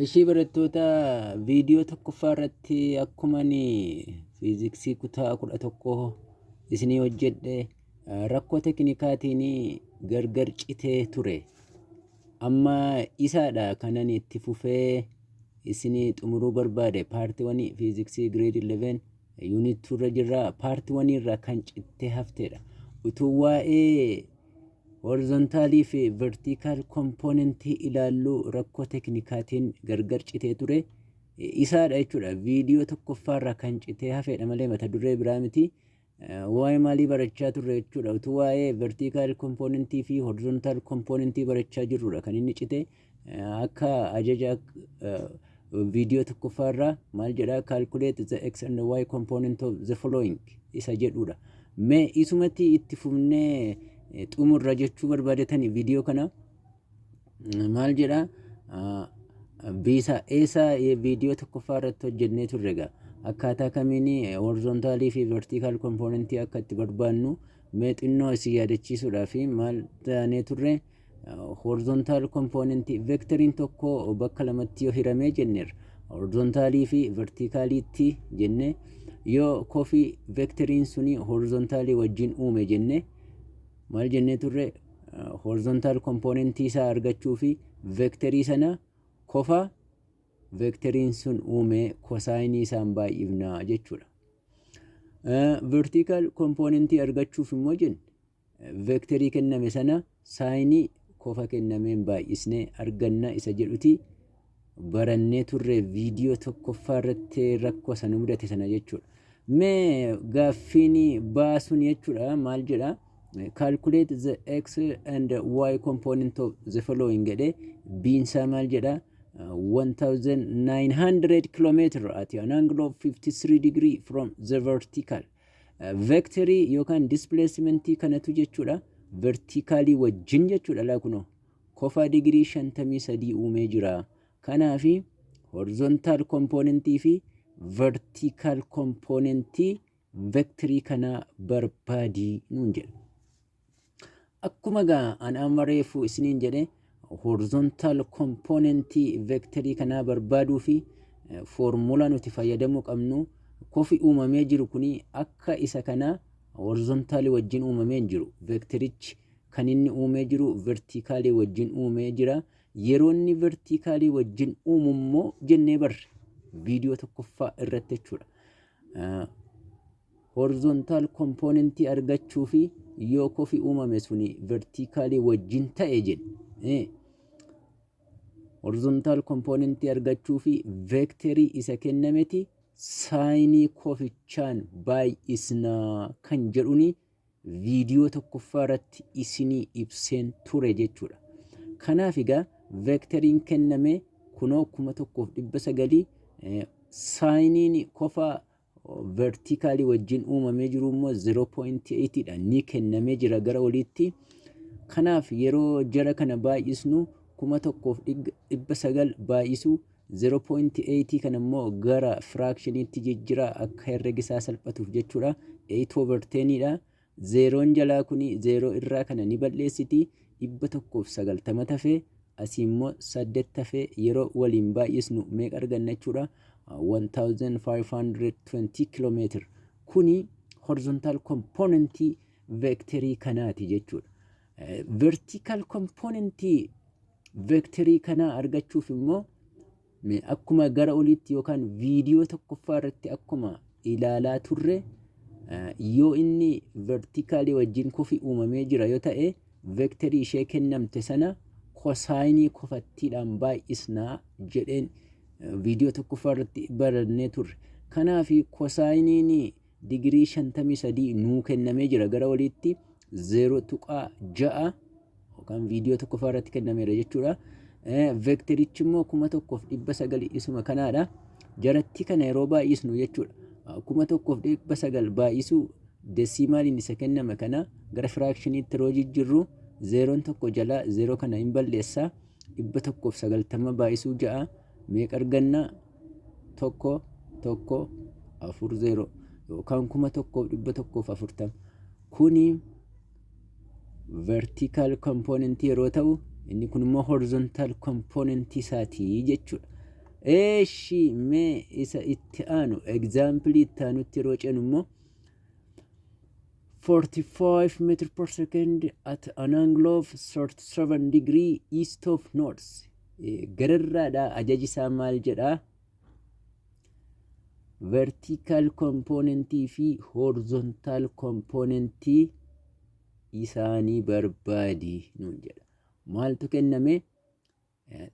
Ishii barattoota viidiyoo tokkoffaa irratti akkumani fiiziksii kutaa 11 isinii hojjedhe rakkoo teknikaatiin gargar citee ture. Amma isaadha kanan itti fufee isinii xumuruu barbaade. Paartii 1 fiiziksii grade 11 unit 2 irra jirra. Paartii 1 irra kan cittee hafteedha. Utuu waa'ee horizontalii fi vertical component ilaallu rakkoo teknikaatiin gargar citee ture. Isaadha jechuudha. Viidiyoo tokkoffaarraa kan citee hafeedha malee mata duree biraa miti. Waa'ee maalii barachaa turre jechuudha. Utuu waa'ee vertical component fi horizontal component barachaa jirrudha kan inni cite. Akka ajaja viidiyoo tokkoffaarraa maal jedha? Calculate the x and y component of the following isa jedhudha. Mee isumatti itti fufnee xumurra jechuu barbaadetanii viidiyoo kana maal jedha? Biisa eessa viidiyoo tokkoffaa irratti hojjennee turre egaa akkaataa kamiin horizontalii fi vertical component akka itti barbaannu mee xinnoo isin yaadachiisuudhaaf maal taanee turre? Horizontal component vectoriin tokko bakka lamatti yoo hiramee jenneerra. Horizontalii fi verticaliitti jenne yoo kofi vectoriin suni horizontalii wajjin uume jenne maal jennee turre? Horizontal component isaa argachuu fi vectorii sana kofa vectoriin sun uume cosine isaan baay'ifna jechuudha. Vertical component argachuuf immoo jenne vectorii kenname sana sine kofa kennameen baay'isnee arganna isa jedhuti barannee turre viidiyoo tokkoffaa irratti rakkoo sana mudate sana jechuudha. Mee gaaffiin baasuun jechuudha maal jedha? Calculate the x and y component of the following jedhe biinsaa maal jedha? 1900 km at an angle of 53 degree from the vertical. Vectorii yookaan displacementii kanatu jechuudha vertikaalii wajjin jechuudha. Laakunoo kofa digirii 53 uumee jira. Kanaafi horizontal componentii fi vertical componentii vectorii kana barbaadii nuun jedha. Akkuma gaa an amma reefu isiniin jedhe horizontal component vectorii kana barbaaduu fi formula nuti fayyadamuu qabnu kofi uumamee jiru kuni akka isa kana horizontalii wajjin uumamee jiru vectorichi kan inni uumee jiru vertikaalii wajjin uumee jira. Yeroo inni vertikaalii wajjin uumummoo jennee barre viidiyoo tokkoffaa irratti jechuudha. Horizontal component argachuu fi yoo kofi uumame suni vertikaalii wajjin ta'e jenne horizontal component argachuu fi vectorii isa kennameti saayinii kofichaan baay'isnaa kan jedhuni viidiyoo tokkoffaa irratti isinii ibseen ture jechuudha. Kanaaf egaa vectoriin kenname kunoo 1900 saayiniin kofa vertikaalii wajjin uumamee jiru immoo 0.8 dha ni kennamee jira gara oliitti. Kanaaf yeroo jara kana baay'isnu 1900 baay'isu 0.8 kana immoo gara fractionitti jijjiira akka herregisaa salphatuuf jechuudha. 8/10 dha. Zeeroon jalaa kuni 0 irraa kana ni balleessiti 190 tafee asii immoo 8 tafee yeroo waliin baay'isnu meeqa arganna jechuudha? 1520 km. Kuni horizontal component vectorii kanaati jechuudha. Vertical component vectorii kana argachuuf immoo akkuma gara oliitti yookaan viidiyoo tokkoffaa irratti akkuma ilaalaa turre yoo inni vertikaalii wajjin kofi uumamee jira yoo ta'e vectorii ishee kennamte sana cosine kofattiidhaan baay'isnaa jedheen viidiyoo tokkoffaa irratti barannee turre. Kanaaf cosiniin digirii 53 nuu kennamee jira gara oliitti 0.6 yookaan viidiyoo tokkoffaa irratti kennameera jechuudha. Vectorichi immoo 1900 isuma kanaadha. Jaratti kana yeroo baay'isnu jechuudha 1900 baay'isu decimaaliin isa kenname kana gara fractionitti yeroo jijjiirru 0 tokko jala 0 kana hin balleessa 190 baay'isuu 6 meeqa arganna? 1.40 yookaan 1140. Kuni vertical component yeroo ta'u inni kun immoo horizontal component isaati jechuudha. Eeshi mee isa itti aanu example itti aanutti yeroo ceenu immoo 45 meter per second at an angle of 37 degree east of north. Gararraadha ajaji isaa maal jedha? Vertical component fi horizontal component isaanii barbaadi nuun jedha. Maaltu kenname?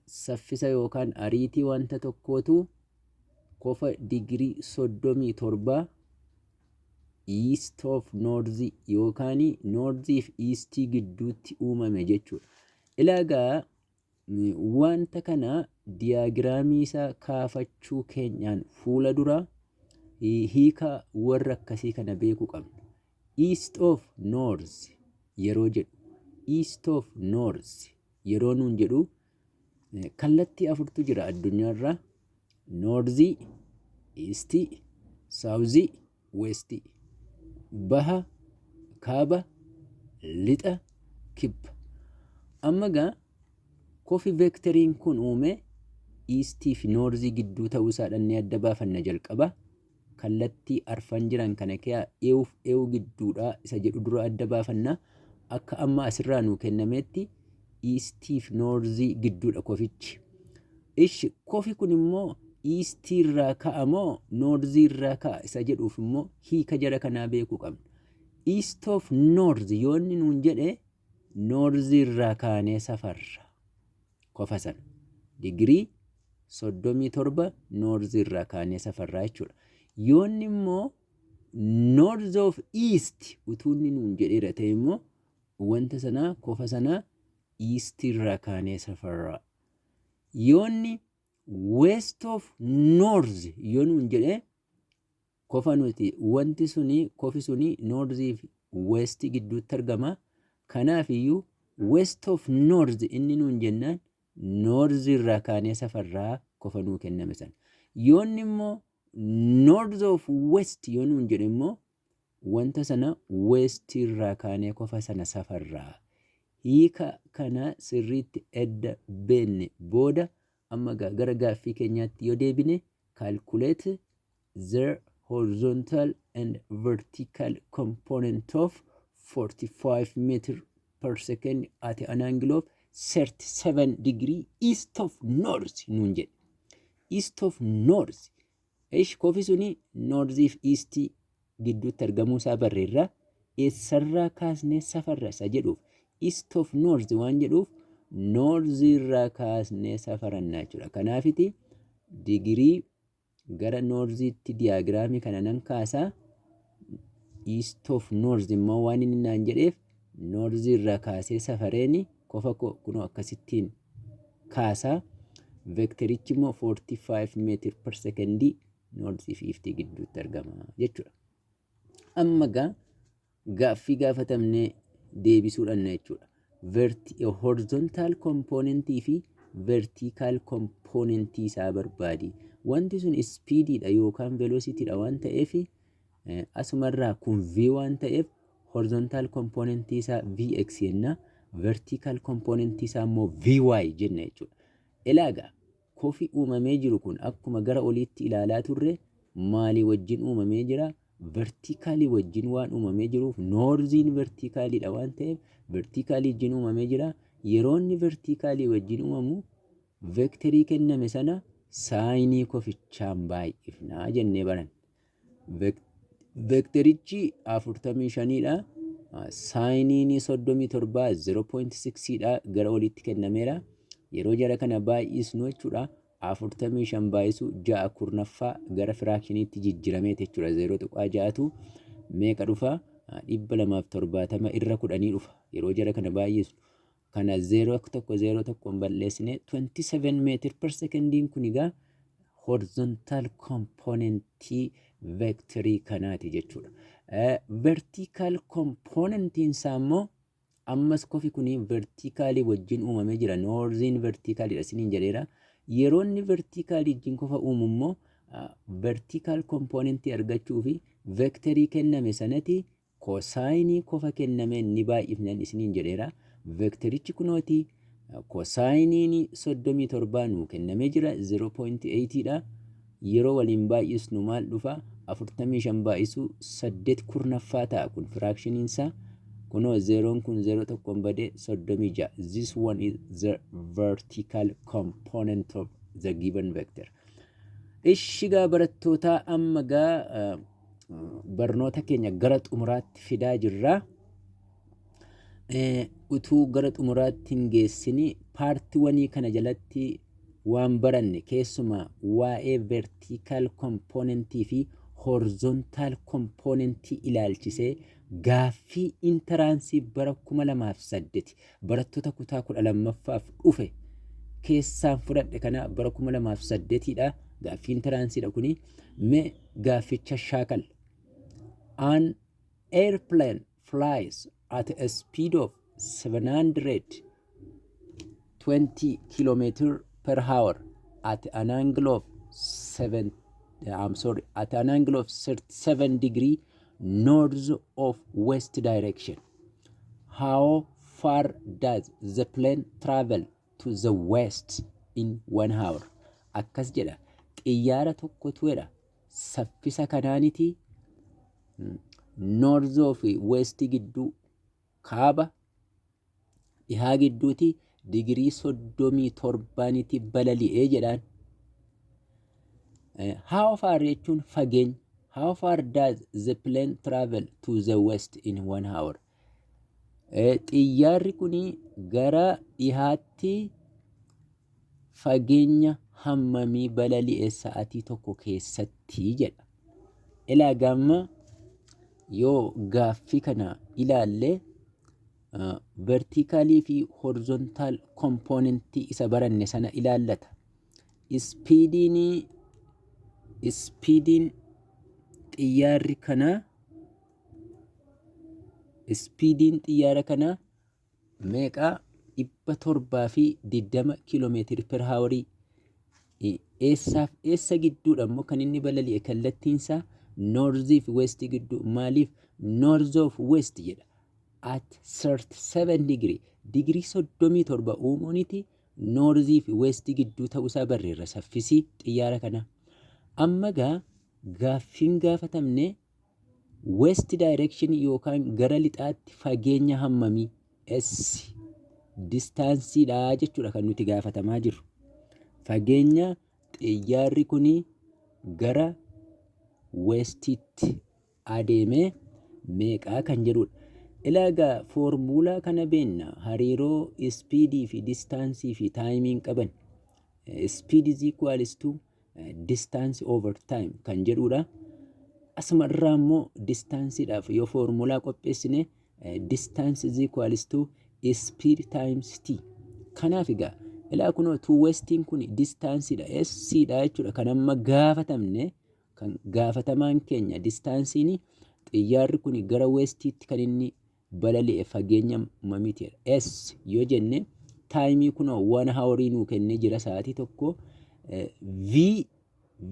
Saffisa yookaan ariitii wanta tokkootu kofa digirii 37 east of north yookaan north if east gidduutti uumame jechuudha. Ilaagaa wanta kana diyaagiraamii isaa kaafachuu keenyaan fuula dura hiika warra akkasii kana beekuu qabna. East of north yeroo jedhu east of north yeroo nuun jedhu kallattii afurtu jira addunyaarra: noorzi, iisti, saawuzi, westi. Baha, kaaba, lixa, kibba. Amma gaa kofi veekteriin kun uume iistii fi noorzii gidduu ta'uu isaadhaan ni adda baafanna jalqaba. Kallattii arfan jiran kana keessaa eewuf eewu gidduudha isa jedhu dura adda baafanna. Akka amma asirraa nuu kennametti iistii fi noorzii gidduudha kofichi. Ishi kofi kun immoo iistii irraa ka'a moo noorzii irraa ka'a isa jedhuuf immoo hiika jara kanaa beekuu qabna. East of north yoo inni nuun jedhe noorzii irraa kaanee safarra kofa sana digirii 37 noorzii irraa kaanee safarraa jechuudha. Yoo inni immoo north of east utuu inni nuun jedheera ta'e immoo wanta sanaa kofa sanaa east irraa kaanee safarraa. Yoo inni west of north yoo nuun jedhe kofa nuti wanti suni kofi suni northii fi west gidduutti argama. Kanaaf iyyuu west of north inni nuun jennaan north irraa kaanee safarraa kofa nuu kenname sana. Yoo inni immoo north of west yoo nuun jedhe immoo wanta sana west irraa kaanee kofa sana safarraa. Hiika kana sirriitti edda beenne booda amma gara gaaffii keenyaatti yoo deebine calculate the horizontal and vertical component of 45 meter per second at an angle of 37 degree east of north nuun jedhe. East of north ish kofi suni north east gidduutti argamuu isaa barreerra. Eessarraa kaasnee safarra isa jedhuuf east of north waan jedhuuf north irraa kaasnee safarannaa jechuudha. Kanaafiti digirii gara northiitti diyaagiraamii kana nan kaasaa. East of north immoo waan inni naan jedheef north irraa kaasee safareeni kofa kunoo akkasittiin kaasaa. Veekterichi immoo 45 meter per second north fi east gidduutti argama jechuudha. Amma gaaffii gaafatamnee deebisuudhaan jechuudha. Horizontal component fi vertical component isaa barbaadi. Wanti sun speediidha yookaan velocityidha waan ta'eef asumarraa kun v waan ta'eef horizontal component isaa vx jenna, vertical component isaa immoo vy jenna jechuudha. Ilaagaa kofi uumamee jiru kun akkuma gara oliitti ilaalaa turre maalii wajjin uumamee jira? Vertikaalii wajjin waan uumamee jiruuf noorziin vertikaaliidha waan ta'eef vertikaalii wajjin uumamee jira. Yeroo inni vertikaalii wajjin uumamu veekterii kenname sana saayinii kofichaan baay'ifnaa jennee baran. Veekterichi 45dha. Saayiniin 37 0.6dha gara oliitti kennameera. Yeroo jara kana baay'isnu jechuudha. 45 baay'isu 6 kurnaffaa gara firaakshiniitti jijjiiramee jechuudha. 0.6tu meeqa dhufa? 270 irra 10 dhufa. Yeroo jara kana baay'isnu kana 0.01 balleessine 27 meter per secondiin kun egaa horizontal component vectorii kanaati jechuudha. Vertical component isaa immoo ammas kofi kuni vertikaalii wajjin uumamee jira. Noorziin vertikaalidha isiniin jedheera. Yeroo inni vertikaalii wajjin kofa uumu immoo vertical component argachuu fi vectorii kenname sanatti kosaayinii kofa kenname ni baay'ifnan isiniin jedheera. Vectorichi kunooti Kosaayiniin 37 nuu kennamee jira 0.8 dha. Yeroo waliin baay'isnu maal dhufa? 45 baay'isuu 8 kurnaffaa ta'a kun firaakshiniin isaa. Kunoo zeeroon kun 0 tokkoon badee 36. This one is the vertical component of the given vector. Ishigaa barattootaa amma gaa barnoota keenya gara xumuraatti fidaa jirra. Utuu gara xumuraatti hin geessini paartiiwwanii kana jalatti waan baranne keessumaa waa'ee vertical componentii fi horizontal componentii ilaalchisee gaaffii intaraansii bara 2008 barattoota kutaa 12ffaaf dhufe keessaan fudhadhe kana bara 2008 dha. Gaaffii intaraansiidha kuni. Mee gaafficha shaakal. An airplane flies at a speed of 720 km per hour at an angle of 37 degree north of west direction. How far does the plane travel to the west in 1 hour? Akkas jedha. Xiyyaara tokkotu jedha. Saffisa kanaaniti north of west gidduu kaaba dhihaa gidduuti digirii 37 balali'ee jedhaan. How far jechuun fageenya. How far does the plane travel to the west in 1 hour? Xiyyaarri kuni gara dhihaatti fageenya hammamii balali'ee sa'atii tokko keessatti jedha. Ilaa gamma yoo gaaffii kana ilaalle vertikaalii fi horizontal componentii isa baranne sana ilaallata. Speediin xiyyaarri kana xiyyaara kana meeqa 720 kiiloomeetiri per haawarii. Eessa gidduudha immoo kan inni balali'e kallattiinsaa northii fi west gidduu. Maaliif north of west jedha? At 37 degree digirii 37 uumuuniti northii fi west gidduu ta'uusaa barreerra saffisii xiyyaara kana. Amma gaaffiin gaafatamne west direction yookaan gara lixaatti fageenya hammamii s distaansiidha jechuudha kan nuti gaafatamaa jirru. Fageenya xiyyaarri kuni gara westitti adeemee meeqaa kan jedhudha. Ilaagaa foormuulaa kana beenna hariiroo speedii fi distaansii fi taayimiin qaban. Speed is equals to distance over time kan jedhudha. Asuma irraa immoo distaansiidhaaf yoo foormuulaa qopheessine distance is equals to speed times t. Kanaaf egaa ilaa kunoo to westiin kun distaansiidha s dha jechuudha. Kan amma gaafatamne kan gaafatamaan keenya distaansiin xiyyaarri kun gara westiitti kan inni balali'e fageenya mamiiti s yoo jenne taayimii kunoo 1 haawarii nuu kennee jira sa'aatii tokko.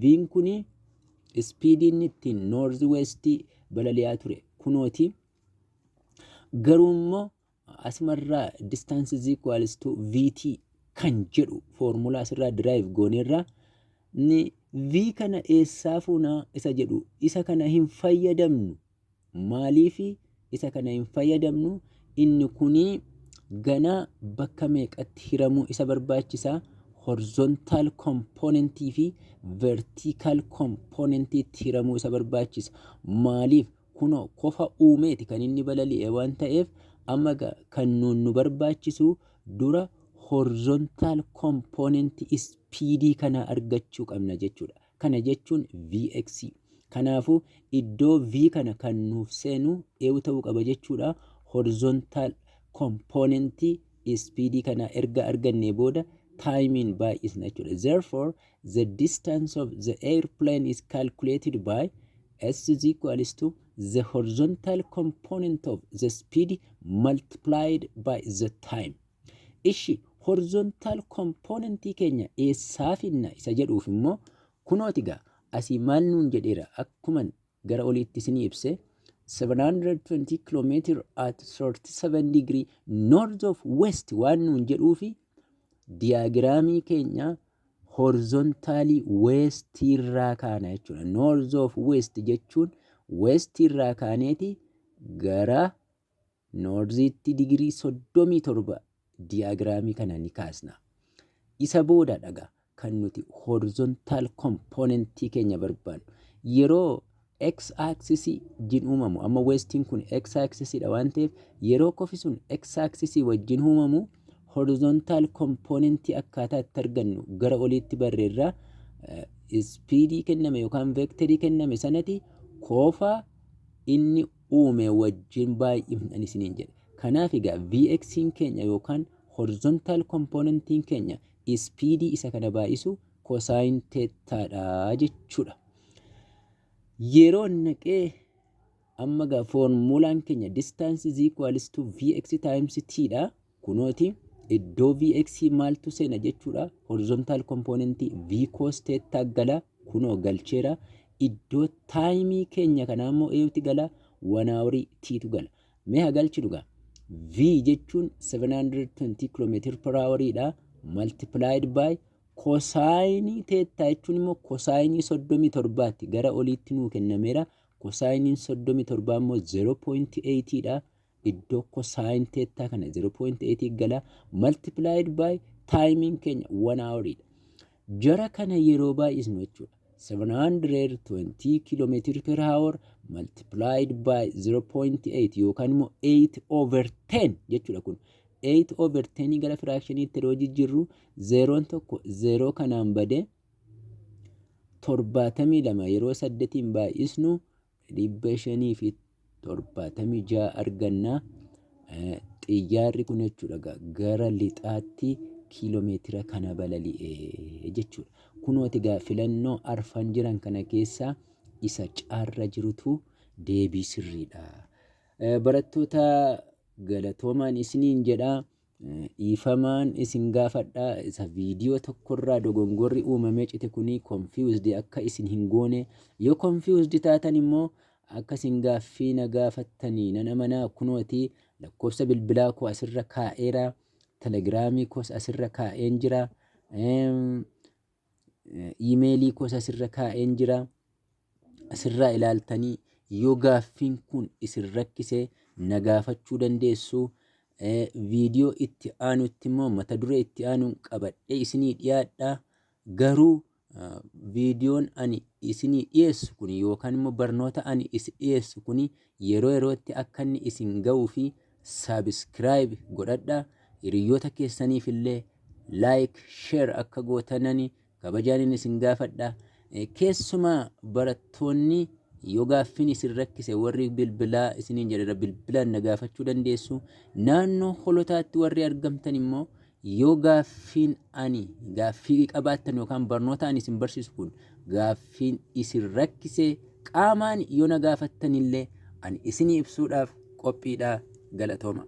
V'n kun speediin ittiin north west balali'aa ture kunooti. Garuu immoo asumarraa distance is equals to vt kan jedhu foormulaa asirraa derive gooneerra. V kana eessaa fuunaa isa jedhu isa kana hin fayyadamnu. Maaliif isa kana hin fayyadamnu? Inni kuni ganaa bakka meeqatti hiramuu isa barbaachisaa? Horizontal componentii fi vertical componentii hiramuu isa barbaachisa. Maaliif? Kunoo kofa uumeeti kan inni balali'e waan ta'eef amma kan nu barbaachisu dura horizontal component speedii kana argachuu qabna jechuudha. Kana jechuun Vx. Kanaafuu iddoo V kana kan nuuf seenu eewu ta'uu qaba jechuudha. Horizontal component speedii kana erga arganne booda timing baay'isna jechuudha. Therefore, the distance of the airplane is calculated by s is equals to the horizontal component of the speed multiplied by the time. Ishi horizontal component keenya eessaa finna isa jedhuuf immoo kunooti gaa asii maal nuun jedheera akkuman gara oliitti isinii ibse 720 km at 37 degree north of west waan nuun jedhuufi diyaagiraamii keenya horizontaalii weestirraa kaana jechuudha. North of west jechuun weestirraa kaaneeti gara noorziitti digirii 37 diyaagiraamii kana ni kaasna. Isa booda dhaga kan nuti horizontal componentii keenya barbaannu yeroo x axis wajjin uumamu, amma westiin kun x axis dha waan ta'eef yeroo kofi sun x axis wajjin uumamu horizontal componentii akkaataa itti argannu gara oliitti barreerra speedii kenname yookaan vectorii kenname sanati kofa inni uume wajjin baay'ifnan isiniin jedhe. Kanaaf egaa vx'n keenya yookaan horizontal componentiin keenya speedii isa kana baay'isu cosine theta dha jechuudha. Yeroo naqee amma gaa formulaan keenya distance is equals to vx times t dha. Kunooti iddoo vx maaltu seena jechuudha. Horizontal componentii v cos theta gala kunoo galcheera. Iddoo taayimii keenya kana ammoo eeyutti gala 1 hour t tu gala. Mee haa galchinu gaa v jechuun 720 km/h dha multiplied by cosine theta jechuun immoo cosine 37 gara oliitti nuu kennameera. Cosine 37 immoo 0.8 dha. Iddoo cosine theta kana 0.8 gala multiplied by timing keenya 1 hour dha. Jara kana yeroo baay'isnu jechuudha. 720 km/h multiplied by 0.8 yookaan immoo 8/10 jechuudha. Kun 8/10 gara fractioniitti yeroo jijjiirru 0 tokko 0 kanaan bade 72 yeroo 8 baay'isnu 576 arganna. Xiyyaarri kun jechuudha gara lixaatti kiiloomeetira kana balali'ee jechuudha. Kunooti gaa filannoo arfan jiran kana keessa isa caarra jirutu deebii sirriidha. Barattoota galatoomaan isiniin jedha. Ifamaan isin gaafadha. Isa viidiyoo tokkorraa dogongorri uumamee cite kuni confused akka isin hin goone. Yoo confused taatan immoo akka isin gaaffii na gaafattanii nan amanaa. Kunooti lakkoofsa bilbilaa koo asirra kaa'eera. Telegiraamii koos asirra kaa'een jira. Iimeelii koos asirra kaa'een jira. Asirraa ilaaltanii yoo gaaffiin kun isin rakkise na gaafachuu dandeessu. Viidiyoo itti aanutti immoo mata duree itti aanuun qabadhee isinii dhiyaadha. Garuu viidiyoon ani isinii dhiyeessu kun yookaan immoo barnoota ani isin dhiyeessu kun yeroo yerootti akka inni isin ga'uu fi subscribe godhadha. Hiriyoota keessaniif illee like share akka gootanani kabajaan isin gaafadha. Keessumaa barattoonni yoo gaaffiin isin rakkise warri bilbilaa isiniin jedhera bilbilaan na gaafachuu dandeessu. Naannoo holotaatti warri argamtan immoo yoo gaaffiin ani gaaffii qabaattan yookaan barnoota ani isin barsiisu kun gaaffiin isin rakkise qaamaan yoo na gaafattan illee ani isinii ibsuudhaaf qophiidha. Galatooma.